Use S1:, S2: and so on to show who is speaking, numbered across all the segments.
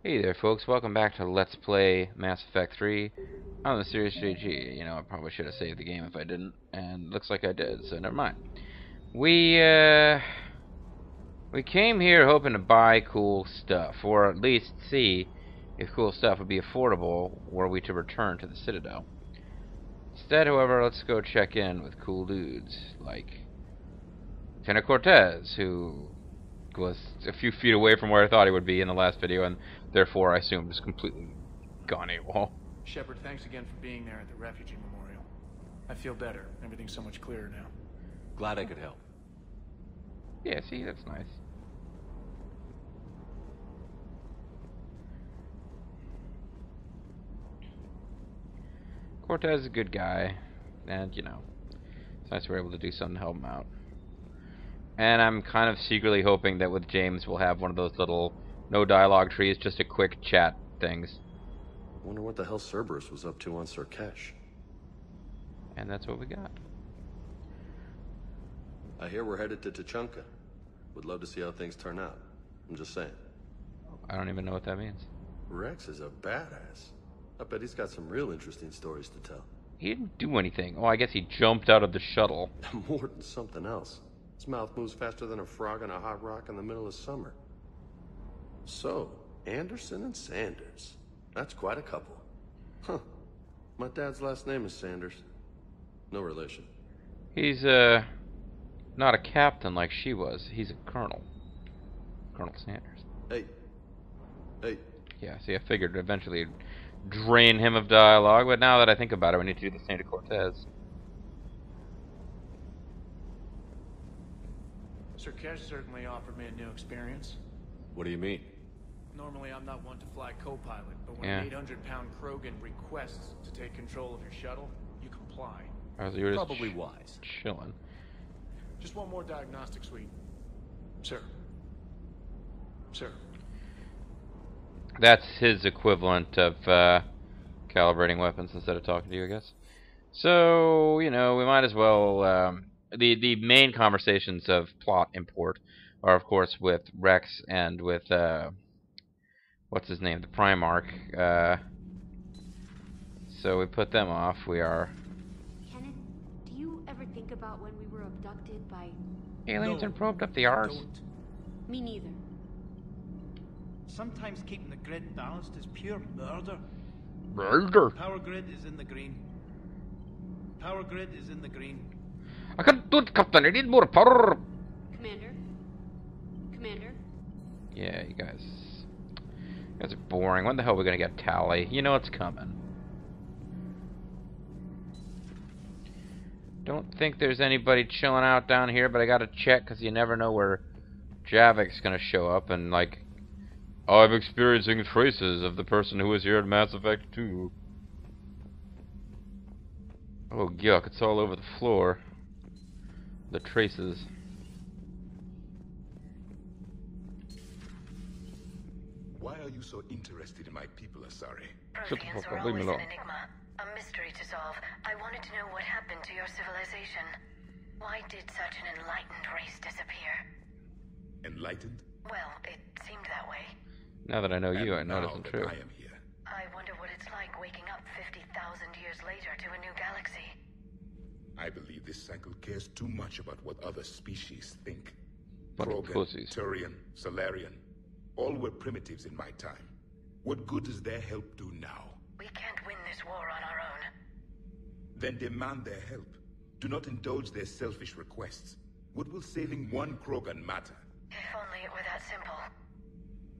S1: Hey there, folks. Welcome back to Let's Play Mass Effect 3 on the Series JG. You know, I probably should have saved the game if I didn't, and looks like I did, so never mind. We came here hoping to buy cool stuff, or at least see if cool stuff would be affordable were we to return to the Citadel. Instead, however, let's go check in with cool dudes like Lieutenant Cortez, who was a few feet away from where I thought he would be in the last video, and therefore I assumed was completely gone AWOL.
S2: Shepard, thanks again for being there at the refugee memorial. I feel better. Everything's so much clearer now.
S3: Glad I could help.
S1: Yeah, see, that's nice. Cortez is a good guy, and, you know, it's nice we're able to do something to help him out. And I'm kind of secretly hoping that with James we'll have one of those little no dialogue trees, just a quick chat things.
S3: Wonder what the hell Cerberus was up to on Surkesh.
S1: And that's what we got.
S3: I hear we're headed to Tuchanka. Would love to see how things turn out. I'm just saying.
S1: I don't even know what that means.
S3: Rex is a badass. I bet he's got some real interesting stories to tell.
S1: He didn't do anything. Oh, I guess he jumped out of the shuttle.
S3: More than something else. His mouth moves faster than a frog on a hot rock in the middle of summer. So, Anderson and Sanders. That's quite a couple. Huh. My dad's last name is Sanders. No relation.
S1: He's, not a captain like she was. He's a colonel. Colonel Sanders.
S3: Hey. Hey.
S1: Yeah, see, I figured eventually it'd drain him of dialogue, but now that I think about it, we need to do the same to Cortez.
S2: Surkesh certainly offered me a new experience.
S3: What do you mean?
S2: Normally I'm not one to fly co-pilot, but when an 800-pound Krogan requests to take control of your shuttle, you comply.
S1: So you were just
S3: Probably wise.
S1: chilling.
S2: Just one more diagnostic suite. Sir. Sir.
S1: That's his equivalent of calibrating weapons instead of talking to you, I guess. So, you know, we might as well... The main conversations of plot import are, of course, with Rex and with, what's his name, the Primarch. So we put them off. We are...
S4: Kenneth, do you ever think about when we were abducted by...
S1: aliens and probed up the arse?
S4: Me neither.
S5: Sometimes keeping the grid balanced is pure murder.
S1: Murder?
S5: Power grid is in the green. Power grid is in the green.
S1: I can't do it, Captain. I need more power.
S4: Commander? Commander?
S1: Yeah, you guys are boring. When the hell are we gonna get Tali? You know it's coming. Don't think there's anybody chilling out down here, but I gotta check because you never know where Javik's gonna show up and like, I'm experiencing traces of the person who was here at Mass Effect 2. Oh yuck! It's all over the floor. The traces.
S6: Why are you so interested in my people, Asari?
S7: Protheans are always an enigma, a mystery to solve. I wanted to know what happened to your civilization. Why did such an enlightened race disappear?
S6: Enlightened?
S7: Well, it seemed that way.
S1: Now that I know you, I know it
S6: now
S1: isn't
S6: that
S1: true.
S6: I am here.
S7: I wonder what it's like waking up 50,000 years later to a new galaxy.
S6: I believe this cycle cares too much about what other species think.
S1: Bunch of
S6: Krogan,
S1: pussies.
S6: Turian, Solarian, all were primitives in my time. What good does their help do now?
S7: We can't win this war on our own.
S6: Then demand their help. Do not indulge their selfish requests. What will saving one Krogan matter?
S7: If only it were that simple.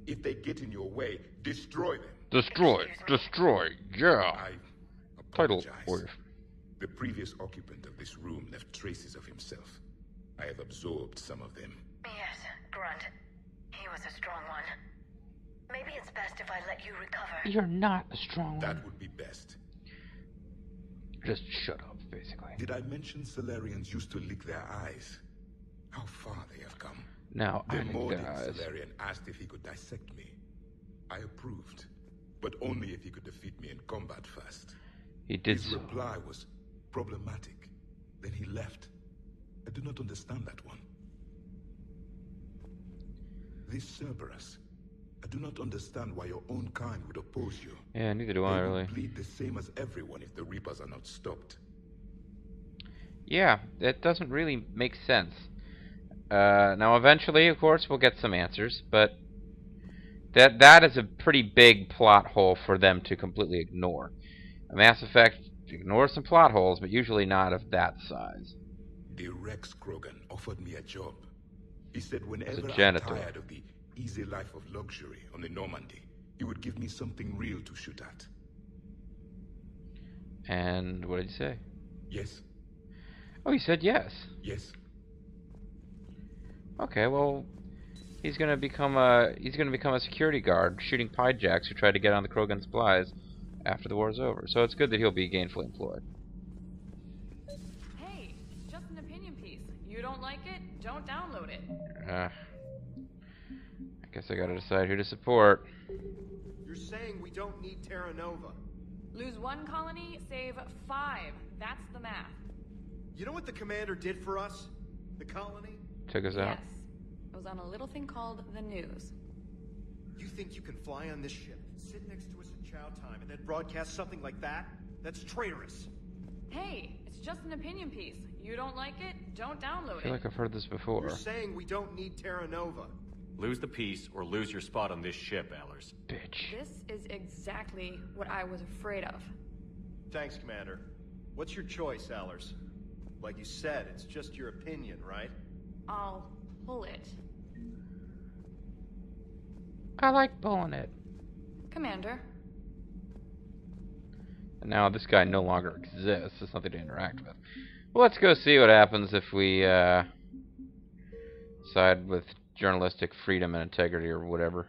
S6: If they get in your way, destroy them.
S1: Destroy,
S7: Excuse me?
S1: destroy, yeah.
S6: I
S1: Title
S6: apologize.
S1: for you.
S6: The previous occupant of this room left traces of himself. I have absorbed some of them.
S7: Yes, Grunt. He was a strong one. Maybe it's best if I let you recover.
S1: You're not a strong one.
S6: That would be best.
S1: Just shut up, basically.
S6: Did I mention Solarians used to lick their eyes? How far they have come.
S1: Now, I
S6: The
S1: need
S6: Mordic
S1: guys.
S6: Solarian asked if he could dissect me. I approved, but only if he could defeat me in combat first.
S1: He did
S6: His
S1: so.
S6: reply was problematic. Then he left. I do not understand that one. This Cerberus, I do not understand why your own kind would oppose you.
S1: Yeah, neither do I,
S6: They
S1: really.
S6: would bleed the same as everyone if the Reapers are not stopped.
S1: Yeah, that doesn't really make sense. Now, eventually, of course, we'll get some answers, but that is a pretty big plot hole for them to completely ignore. A Mass Effect ignores some plot holes, but usually not of that size.
S6: The Rex Krogan offered me a job. He said whenever I'm
S1: janitor.
S6: tired of the easy life of luxury on the Normandy, he would give me something real to shoot at.
S1: And what did he say?
S6: Yes,
S1: Oh, he said yes.
S6: yes.
S1: Okay, well, he's gonna become a security guard, shooting piejacks who try to get on the Krogan supplies after the war's over. So it's good that he'll be gainfully employed.
S8: Hey, it's just an opinion piece. You don't like it? Don't download it.
S1: I guess I gotta decide who to support.
S9: You're saying we don't need Terra Nova.
S8: Lose 1 colony, save 5. That's the math.
S9: You know what the commander did for us? The colony?
S1: Took us out.
S8: Yes. It was on a little thing called the news.
S9: You think you can fly on this ship, sit next to us at chow time, and then broadcast something like that? That's traitorous.
S8: Hey, it's just an opinion piece. You don't like it? Don't download
S1: I feel
S8: it.
S1: like I've heard this before.
S9: You're saying we don't need Terra Nova.
S10: Lose the piece or lose your spot on this ship, Allers.
S1: Bitch.
S8: This is exactly what I was afraid of.
S9: Thanks, Commander. What's your choice, Allers? Like you said, it's just your opinion, right?
S8: I'll pull it.
S1: I like pulling it.
S8: Commander.
S1: And now this guy no longer exists. There's nothing to interact with. Well, let's go see what happens if we side with journalistic freedom and integrity or whatever.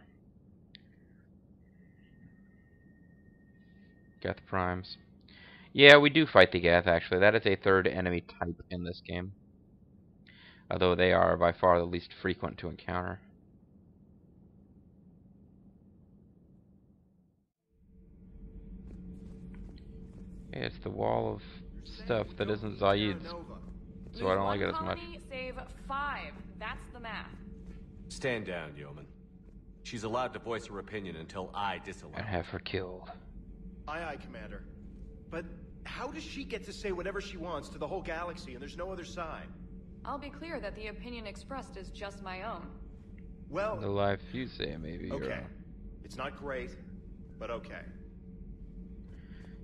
S1: Geth Primes. Yeah, we do fight the Geth, actually. That is a third enemy type in this game. Although they are by far the least frequent to encounter. It's the wall of stuff that isn't Zaid's, so I don't like it as much.
S8: Save 5. That's the math.
S10: Stand down, Yeoman. She's allowed to voice her opinion until I disallow.
S1: And have her killed.
S9: Aye, aye, Commander. But how does she get to say whatever she wants to the whole galaxy and there's no other side?
S8: I'll be clear that the opinion expressed is just my own.
S9: Well,
S1: The life you say, maybe.
S9: okay. It's not great, but okay.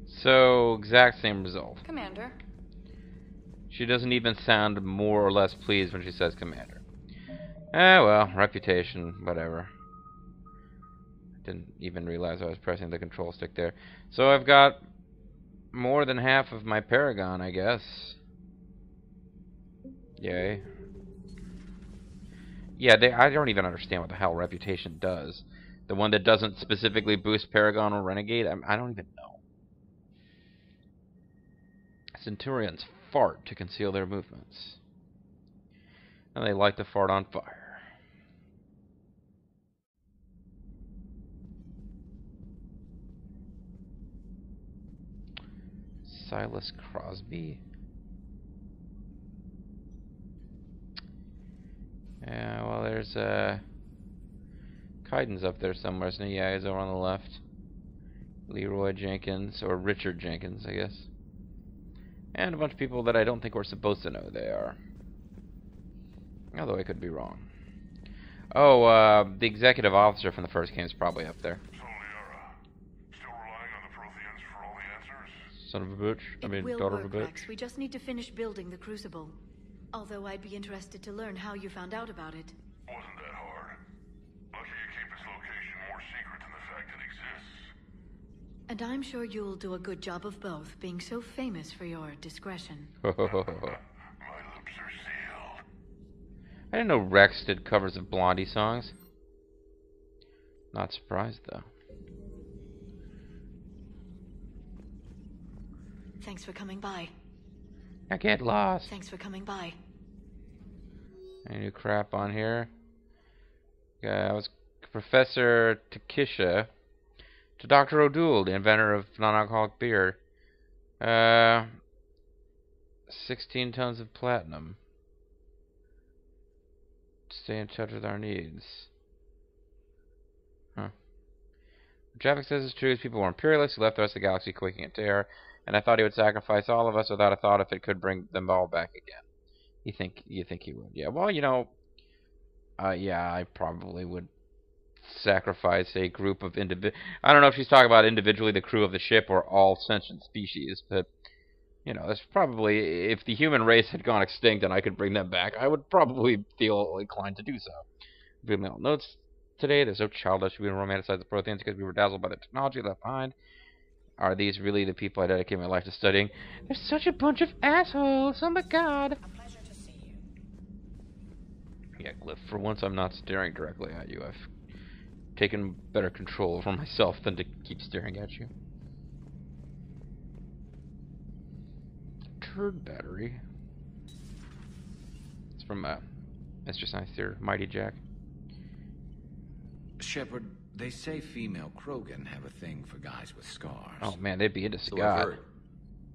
S1: So, exact same result.
S8: Commander.
S1: She doesn't even sound more or less pleased when she says Commander. Well, reputation, whatever. Didn't even realize I was pressing the control stick there. So I've got more than half of my Paragon, I guess. Yay. Yeah, I don't even understand what the hell reputation does. The one that doesn't specifically boost Paragon or Renegade? I don't even know. Centurions fart to conceal their movements. And they light the fart on fire. Silas Crosby. Yeah, well, there's Kaiden's up there somewhere, isn't he? Yeah, he's over on the left. Leroy Jenkins, or Richard Jenkins, I guess. And a bunch of people that I don't think we're supposed to know who they are. Although I could be wrong. Oh, the executive officer from the first game is probably up there.
S11: Tali'Zorah. Still relying on the Protheans for all the answers?
S1: Son of a bitch. I mean,
S12: will
S1: daughter
S12: work,
S1: of a bitch.
S12: Rex. We just need to finish building the Crucible. Although I'd be interested to learn how you found out about it.
S11: Wasn't that hard. Lucky you keep its location more secret than the fact it exists.
S12: And I'm sure you'll do a good job of both, being so famous for your discretion.
S11: My lips are sealed.
S1: I didn't know Rex did covers of Blondie songs. Not surprised, though.
S12: Thanks for coming by.
S1: I get lost.
S12: Thanks for coming by.
S1: Any new crap on here? Yeah, I was Professor Takisha to Dr. O'Doul, the inventor of non-alcoholic beer. 16 tons of platinum. Stay in touch with our needs. Huh. Javik says it's true. His people were imperialists who left the rest of the galaxy quaking in terror, and I thought he would sacrifice all of us without a thought if it could bring them all back again. You think he would? Yeah. Well, yeah, I probably would sacrifice a group of I don't know if she's talking about individually the crew of the ship or all sentient species, but that's probably, if the human race had gone extinct and I could bring them back, I would probably feel inclined to do so. Female notes today, they're so childish. We romanticize the Protheans because we were dazzled by the technology left behind. Are these really the people I dedicate my life to studying? They're such a bunch of assholes. Oh my god.
S13: A pleasure to see you.
S1: Yeah, Glyph, for once I'm not staring directly at you. I've taken better control over myself than to keep staring at you. Turd battery. It's from Mr. Science Theater, Mighty Jack.
S14: Shepard, they say female Krogan have a thing for guys with scars.
S1: Oh man, they'd be into
S14: So
S1: cigar.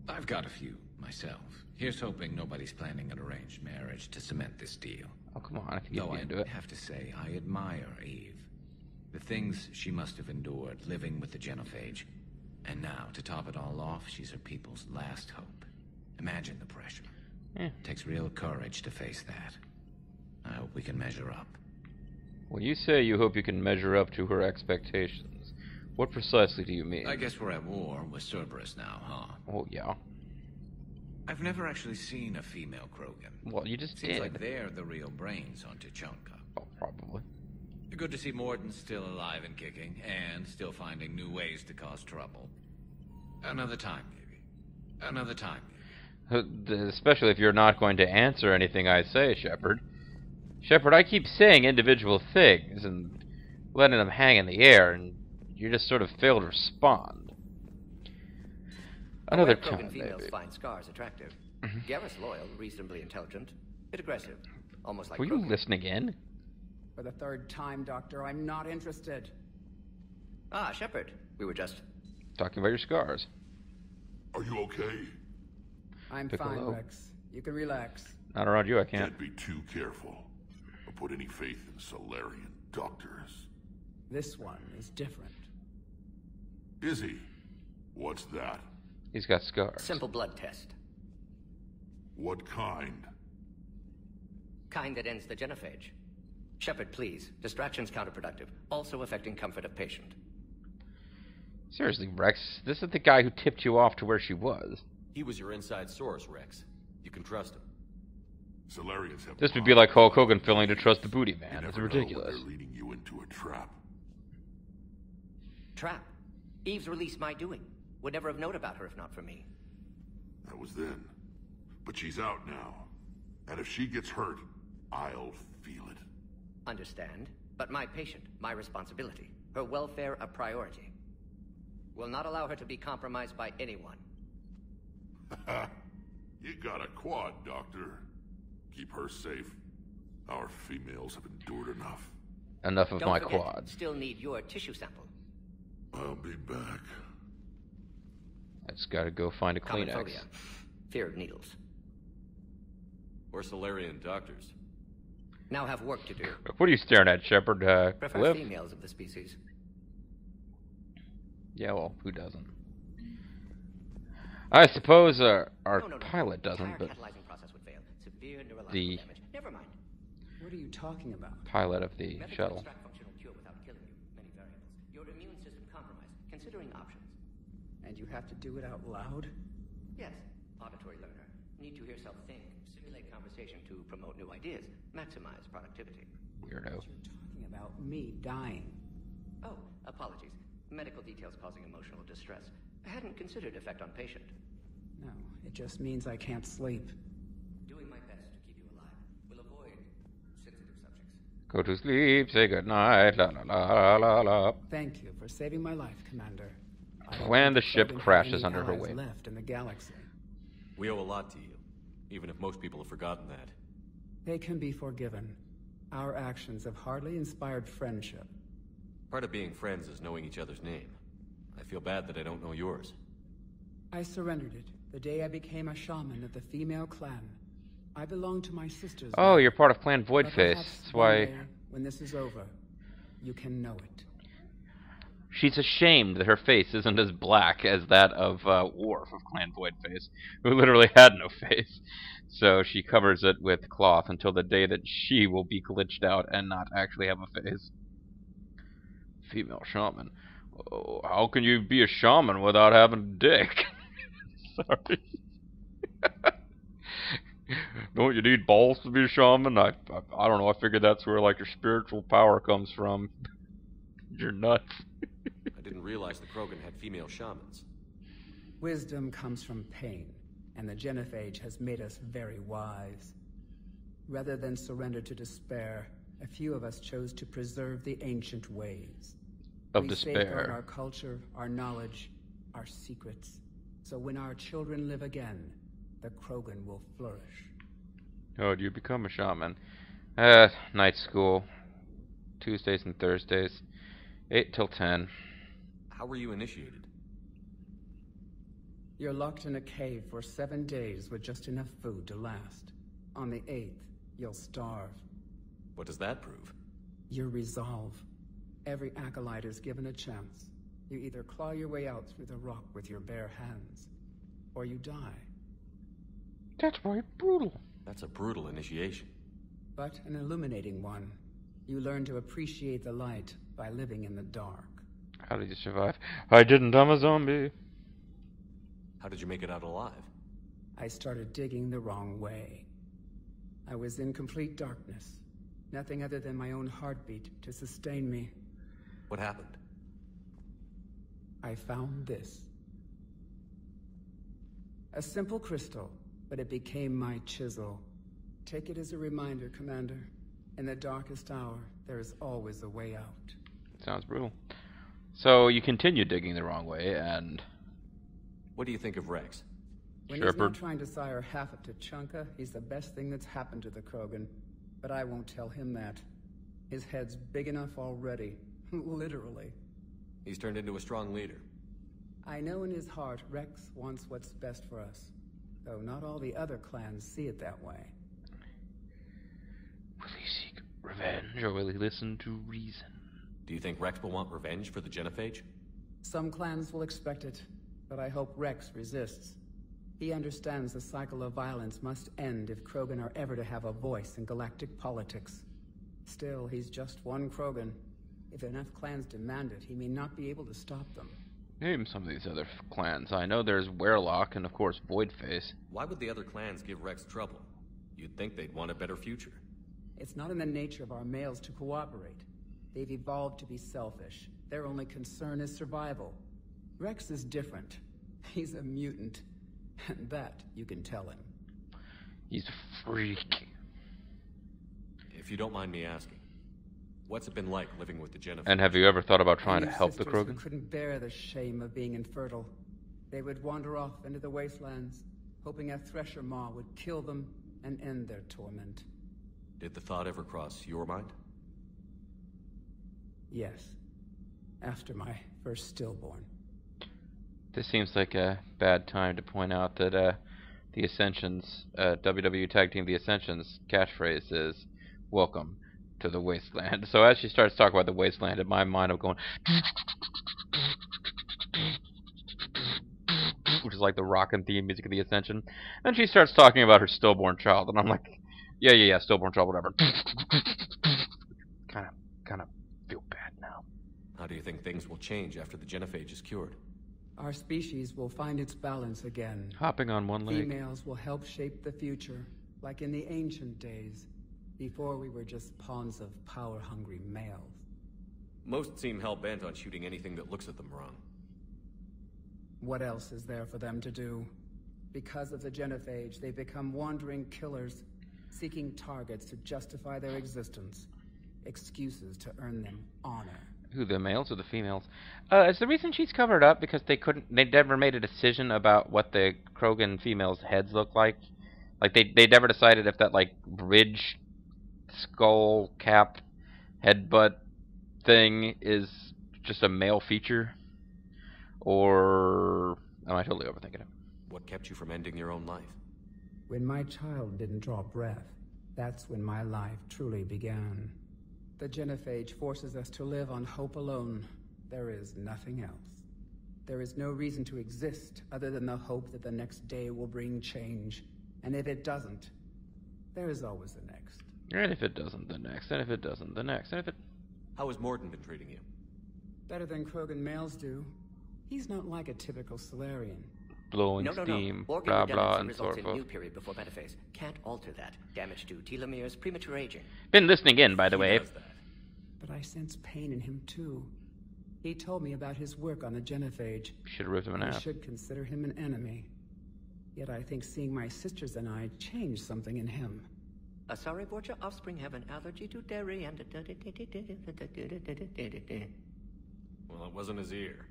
S14: I've got a few myself. Here's hoping nobody's planning an arranged marriage to cement this deal.
S1: Oh come on, I think you'd be into it.
S14: I have to say, I admire Eve. The things she must have endured living with the genophage. And now, to top it all off, she's her people's last hope. Imagine the pressure.
S1: Yeah.
S14: Takes real courage to face that. I hope we can measure up.
S1: When you say you hope you can measure up to her expectations, what precisely do you mean?
S14: I guess we're at war with Cerberus now, huh?
S1: Oh, yeah.
S14: I've never actually seen a female Krogan.
S1: Well, you just
S14: Seems
S1: did.
S14: like they're the real brains on Tuchanka.
S1: Oh, probably.
S14: Good to see Morden's still alive and kicking, and still finding new ways to cause trouble. Another time, maybe. Another time, maybe.
S1: Especially if you're not going to answer anything I say, Shepard. Shepard, I keep saying individual things and letting them hang in the air, and you just sort of fail to respond. Another time,
S15: females
S1: maybe.
S15: find scars attractive. Garrus loyal, reasonably intelligent, bit aggressive, almost like.
S1: Were you listening in?
S16: For the third time, Doctor, I'm not interested.
S15: Ah, Shepard. We were just
S1: talking about your scars.
S11: Are you okay?
S16: I'm fine, Rex. You can relax.
S1: Not around you, I can't.
S11: Can't be too careful, or put any faith in Solarian doctors.
S16: This one is different.
S11: Is he? What's that?
S1: He's got scars.
S15: Simple blood test.
S11: What kind?
S15: Kind that ends the genophage. Shepard, please. Distraction's counterproductive, also affecting comfort of patient.
S1: Seriously, Rex, this is the guy who tipped you off to where she was.
S10: He was your inside source, Rex. You can trust him.
S11: Solarians have.
S1: This would be like Hulk Hogan failing to trust the booty man. It's ridiculous.
S11: They're leading you into a trap.
S15: Trap? Eve's release my doing. Would never have known about her if not for me.
S11: That was then. But she's out now. And if she gets hurt, I'll feel it.
S15: Understand, but my patient, my responsibility. Her welfare a priority. Will not allow her to be compromised by anyone.
S11: You got a quad, Doctor. Keep her safe. Our females have endured enough.
S1: Enough of my
S15: Don't forget,
S1: quad.
S15: Still need your tissue sample.
S11: I'll be back.
S1: I just gotta go find a
S15: Common
S1: Kleenex.
S15: phobia. Fear of needles.
S10: Or Solarian doctors.
S15: Now have work to do.
S1: What are you staring at, Shepard?
S15: Prefer
S1: Glyph?
S15: females of the species.
S1: Yeah, well, who doesn't? I suppose our pilot doesn't, but
S15: Catalyzing process would fail. Severe neurological
S1: the
S15: damage. Never mind.
S16: What are you talking about?
S1: pilot of the
S15: Method to
S1: shuttle.
S15: extract functional cure without killing you. Many variables. Your immune system compromised. Considering options.
S16: And you have to do it out loud?
S15: Yes. Auditory learner. Need to hear self think. Simulate conversation to promote new ideas. Maximize productivity.
S1: Weirdo.
S16: You're talking about me dying.
S15: Oh, apologies. Medical details causing emotional distress. I hadn't considered effect on patient.
S16: No, it just means I can't sleep.
S15: Doing my best to keep you alive. Will avoid sensitive subjects.
S1: Go to sleep, say goodnight, la la la la la.
S16: Thank you for saving my life, Commander.
S1: When the ship crashes under her weight.
S16: Left in the galaxy.
S10: We owe a lot to you, even if most people have forgotten that.
S16: They can be forgiven. Our actions have hardly inspired friendship.
S10: Part of being friends is knowing each other's name. I feel bad that I don't know yours.
S16: I surrendered it the day I became a shaman of the female clan. I belong to my sisters.
S1: Oh, you're part of Clan Voidface.
S16: Perhaps
S1: That's
S16: one
S1: why
S16: day, when this is over, you can know it.
S1: She's ashamed that her face isn't as black as that of Worf of Clan Voidface, who literally had no face. So she covers it with cloth until the day that she will be glitched out and not actually have a face. Female shaman. Oh, how can you be a shaman without having a dick? Sorry. Don't you need balls to be a shaman? I don't know. I figured that's where like your spiritual power comes from. You're nuts.
S10: I didn't realize the Krogan had female shamans.
S16: Wisdom comes from pain, and the genophage has made us very wise. Rather than surrender to despair, a few of us chose to preserve the ancient ways.
S1: Of despair.
S16: We safeguard our culture, our knowledge, our secrets. So when our children live again, the Krogan will flourish.
S1: Oh, do you become a shaman? Night school. Tuesdays and Thursdays. 8 till 10.
S10: How were you initiated?
S16: You're locked in a cave for 7 days with just enough food to last. On the 8th, you'll starve.
S10: What does that prove?
S16: Your resolve. Every acolyte is given a chance. You either claw your way out through the rock with your bare hands, or you die.
S1: That's very brutal.
S10: That's a brutal initiation.
S16: But an illuminating one. You learn to appreciate the light by living in the dark.
S1: How did you survive? I didn't, I'm a zombie.
S10: How did you make it out alive?
S16: I started digging the wrong way. I was in complete darkness. Nothing other than my own heartbeat to sustain me.
S10: What happened?
S16: I found this. A simple crystal, but it became my chisel. Take it as a reminder, Commander. In the darkest hour, there is always a way out.
S1: Sounds brutal. So you continue digging the wrong way, and...
S10: What do you think of Rex?
S16: When he's not trying to sire half of Tuchanka, he's the best thing that's happened to the Krogan. But I won't tell him that. His head's big enough already. Literally.
S10: He's turned into a strong leader.
S16: I know in his heart Rex wants what's best for us. Though not all the other clans see it that way.
S1: Will he seek revenge, or will he listen to reason?
S10: Do you think Rex will want revenge for the genophage?
S16: Some clans will expect it, but I hope Rex resists. He understands the cycle of violence must end if Krogan are ever to have a voice in galactic politics. Still, he's just one Krogan. If enough clans demand it, he may not be able to stop them.
S1: Name some of these other clans. I know there's Werlock and, of course, Voidface.
S10: Why would the other clans give Rex trouble? You'd think they'd want a better future.
S16: It's not in the nature of our males to cooperate. They've evolved to be selfish. Their only concern is survival. Rex is different. He's a mutant. And that you can tell him.
S1: He's a freak.
S10: If you don't mind me asking, what's it been like living with the genophage?
S1: And have you ever thought about trying to help the Krogan?
S16: Who couldn't bear the shame of being infertile. They would wander off into the wastelands, hoping a thresher maw would kill them and end their torment.
S10: Did the thought ever cross your mind?
S16: Yes. After my first stillborn.
S1: This seems like a bad time to point out that the Ascension's, WWE Tag Team The Ascension's catchphrase is, "Welcome to the Wasteland." So as she starts talking about the Wasteland, in my mind I'm going, which is like the rockin' theme music of the Ascension. And she starts talking about her stillborn child, and I'm like, yeah, stillborn child, whatever. Kind of feel bad now.
S10: How do you think things will change after the genophage is cured?
S16: Our species will find its balance again.
S1: Hopping on one leg.
S16: Females will help shape the future, like in the ancient days, before we were just pawns of power-hungry males.
S10: Most seem hell-bent on shooting anything that looks at them wrong.
S16: What else is there for them to do? Because of the genophage, they become wandering killers, seeking targets to justify their existence. Excuses to earn them honor.
S1: Who, the males or the females? Is the reason she's covered up because they never made a decision about what the Krogan females' heads look like? Like, they never decided if that, like, ridge, skull, cap, headbutt thing is just a male feature? Or am I totally overthinking it?
S10: What kept you from ending your own life?
S16: When my child didn't draw breath, that's when my life truly began. The genophage forces us to live on hope alone, there is nothing else. There is no reason to exist other than the hope that the next day will bring change. And if it doesn't, there is always the next.
S1: And if it doesn't, the next. And if it doesn't, the next. And if it...
S10: How has Morden been treating you?
S16: Better than Krogan males do. He's not like a typical Solarian.
S1: Blowing steam, blah blah, and so forth.
S15: New period before metaphase. Can't alter that. Damage to telomeres, premature aging.
S1: Been listening in, by the way.
S16: But I sense pain in him too. He told me about his work on the genophage.
S1: Should have ripped him in half.
S16: I should consider him an enemy. Yet I think seeing my sisters and I changed something in him.
S15: Sorry, Borgia, offspring have an allergy to dairy and...
S10: Well, it wasn't his ear.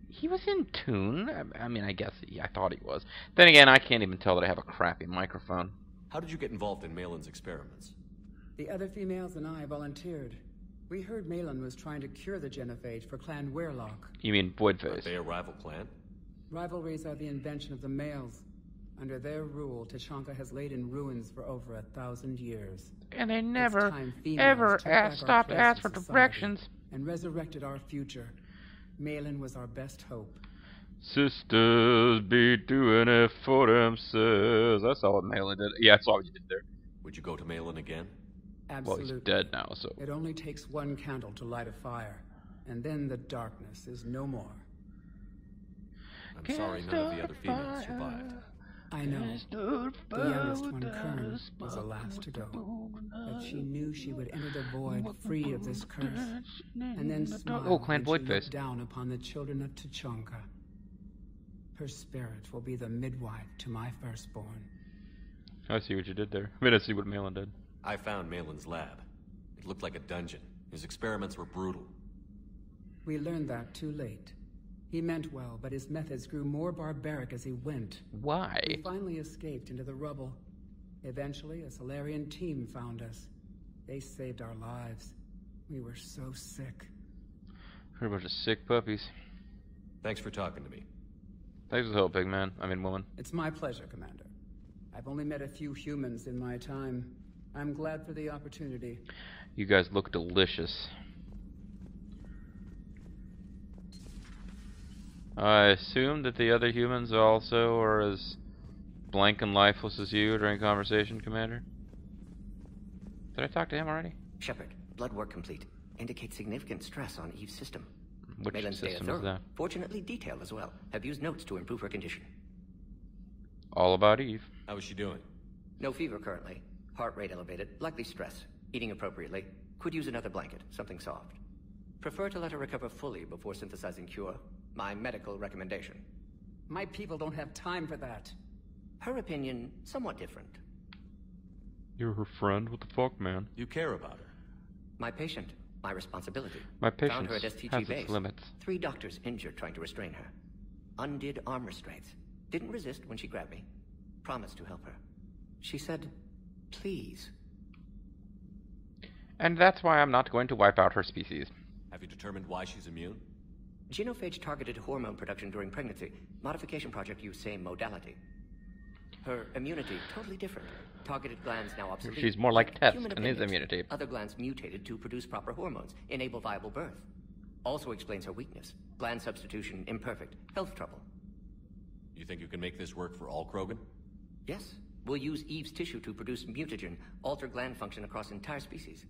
S1: He was in tune. I mean, I guess I thought he was. Then again, I can't even tell that I have a crappy microphone.
S10: How did you get involved in Malin's experiments?
S16: The other females and I volunteered. We heard Malin was trying to cure the genophage for Clan Werelock.
S1: You mean Voidface?
S10: Are they a rival clan?
S16: Rivalries are the invention of the males. Under their rule, Tachanka has laid in ruins for over 1,000 years.
S1: And they never, ever stopped to ask for directions.
S16: And resurrected our future. Malin was our best hope.
S1: Sisters be doing it for themselves. I saw what Malin did. Yeah, I saw what you did there.
S10: Would you go to Malin again?
S16: Absolutely.
S1: Well, he's dead now, so...
S16: It only takes one candle to light a fire. And then the darkness is no more.
S10: I'm sorry none of the other females survived.
S16: I know. The youngest one, Kern, was the last to go. But she knew she would enter the void free of this curse. And then smile
S1: Clan
S16: when she
S1: Voidface.
S16: looked down upon the children of Tachanka. Her spirit will be the midwife to my firstborn.
S1: I see what you did there. I mean, I see what Malin did.
S10: I found Malin's lab. It looked like a dungeon. His experiments were brutal.
S16: We learned that too late. He meant well, but his methods grew more barbaric as he went.
S1: Why?
S16: We finally escaped into the rubble. Eventually, a Solarian team found us. They saved our lives. We were so sick.
S1: Heard a bunch of sick puppies.
S10: Thanks for talking to me.
S1: Thanks for the help, big man. I mean, woman.
S16: It's my pleasure, Commander. I've only met a few humans in my time. I'm glad for the opportunity.
S1: You guys look delicious. I assume that the other humans also are as blank and lifeless as you during conversation, Commander. Did I talk to him already?
S15: Shepard, blood work complete. Indicates significant stress on Eve's system.
S1: Which
S15: Malin's
S1: system is that?
S15: Fortunately detailed as well. Have used notes to improve her condition.
S1: All about Eve.
S10: How is she doing?
S15: No fever currently. Heart rate elevated. Likely stress. Eating appropriately. Could use another blanket. Something soft. Prefer to let her recover fully before synthesizing cure. My medical recommendation.
S16: My people don't have time for that.
S15: Her opinion, somewhat different.
S1: You're her friend? What the fuck, man?
S10: You care about her.
S15: My patient. My responsibility.
S1: My patience
S15: Found her at STG
S1: has
S15: base.
S1: its limits.
S15: 3 doctors injured trying to restrain her. Undid arm restraints. Didn't resist when she grabbed me. Promised to help her. She said, please.
S1: And that's why I'm not going to wipe out her species.
S10: Have you determined why she's immune?
S15: Genophage targeted hormone production during pregnancy. Modification project used same modality. Her immunity, totally different. Targeted glands now obsolete.
S1: She's more like Test
S15: Human
S1: in his
S15: appendix.
S1: immunity.
S15: Other glands mutated to produce proper hormones, enable viable birth. Also explains her weakness. Gland substitution imperfect. Health trouble.
S10: You think you can make this work for all Krogan?
S15: Yes. We'll use Eve's tissue to produce mutagen, alter gland function across entire species.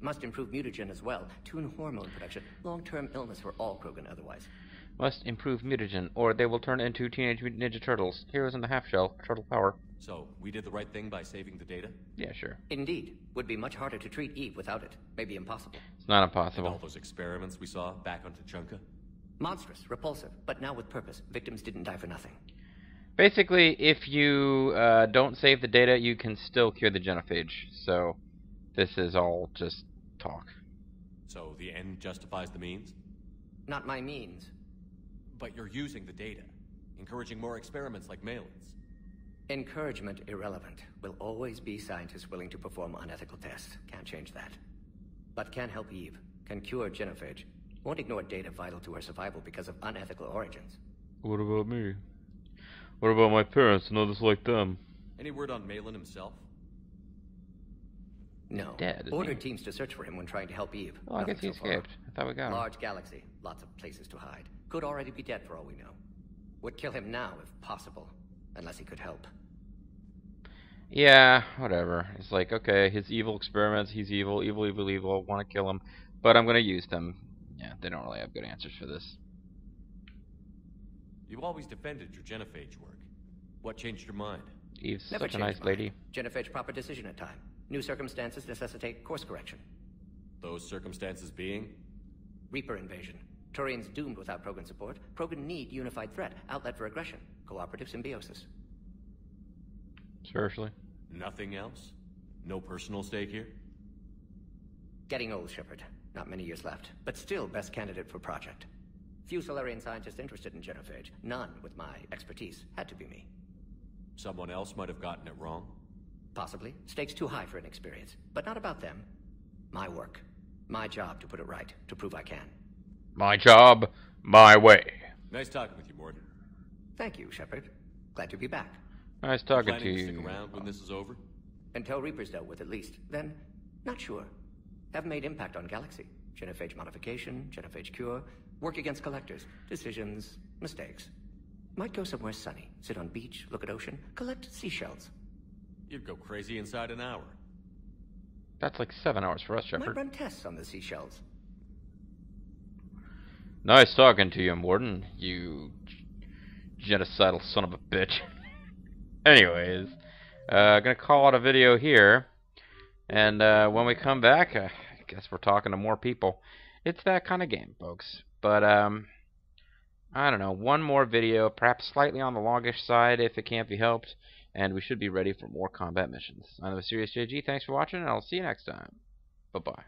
S15: Must improve mutagen as well, tune hormone production. Long-term illness for all Krogan otherwise.
S1: Must improve mutagen, or they will turn into Teenage Mutant Ninja Turtles. Heroes in the half shell. Turtle power.
S10: So, we did the right thing by saving the data?
S1: Yeah, sure.
S15: Indeed. Would be much harder to treat Eve without it. Maybe impossible.
S1: It's not impossible.
S10: And all those experiments we saw back on Tachanka?
S15: Monstrous, repulsive, but now with purpose. Victims didn't die for nothing.
S1: Basically, if you don't save the data, you can still cure the genophage. So, this is all just talk.
S10: So, the end justifies the means?
S15: Not my means.
S10: But you're using the data, encouraging more experiments like Malin's.
S15: Encouragement irrelevant. Will always be scientists willing to perform unethical tests. Can't change that. But can help Eve. Can cure genophage. Won't ignore data vital to her survival because of unethical origins.
S1: What about me? What about my parents and others like them?
S10: Any word on Malin himself?
S15: No.
S1: Dead, isn't
S15: Ordered
S1: he?
S15: teams to search for him when trying to help Eve.
S1: Oh, I guess he
S15: Nothing so far.
S1: escaped. I thought we got him.
S15: Large galaxy, lots of places to hide. Could already be dead for all we know. Would kill him now if possible, unless he could help.
S1: Yeah, whatever. It's like, okay, his evil experiments, he's evil, evil, want to kill him, but I'm going to use them. Yeah, they don't really have good answers for this.
S10: You've always defended your genophage work. What changed your mind?
S1: Eve's
S15: Never
S1: such a nice
S15: changed
S1: lady.
S15: Genophage proper decision at time. New circumstances necessitate course correction.
S10: Those circumstances being?
S15: Reaper invasion. Turians doomed without Krogan support. Krogan need unified threat, outlet for aggression, cooperative symbiosis.
S1: Seriously?
S10: Nothing else? No personal stake here?
S15: Getting old, Shepard. Not many years left, but still best candidate for project. Few Solarian scientists interested in genophage. None with my expertise. Had to be me.
S10: Someone else might have gotten it wrong?
S15: Possibly. Stakes too high for inexperience. But not about them. My work. My job to put it right. To prove I can.
S1: My job, my way.
S10: Nice talking with you, Morgan.
S15: Thank you, Shepard. Glad to be back.
S1: Nice talking to
S10: Planning to
S1: you.
S10: stick around when this is over?
S15: Until Reaper's dealt with, at least. Then, not sure. Have made impact on Galaxy. Genophage modification, genophage cure, work against collectors, decisions, mistakes. Might go somewhere sunny, sit on beach, look at ocean, collect seashells.
S10: You'd go crazy inside an hour.
S1: That's like 7 hours for us,
S15: Might
S1: Shepard.
S15: run tests on the seashells.
S1: Nice talking to you, Morden. You genocidal son of a bitch. Anyways, gonna call it a video here. And when we come back, I guess we're talking to more people. It's that kind of game, folks. But I don't know, one more video, perhaps slightly on the longish side if it can't be helped, and we should be ready for more combat missions. I'm the Serious JG. Thanks for watching, and I'll see you next time. Bye-bye.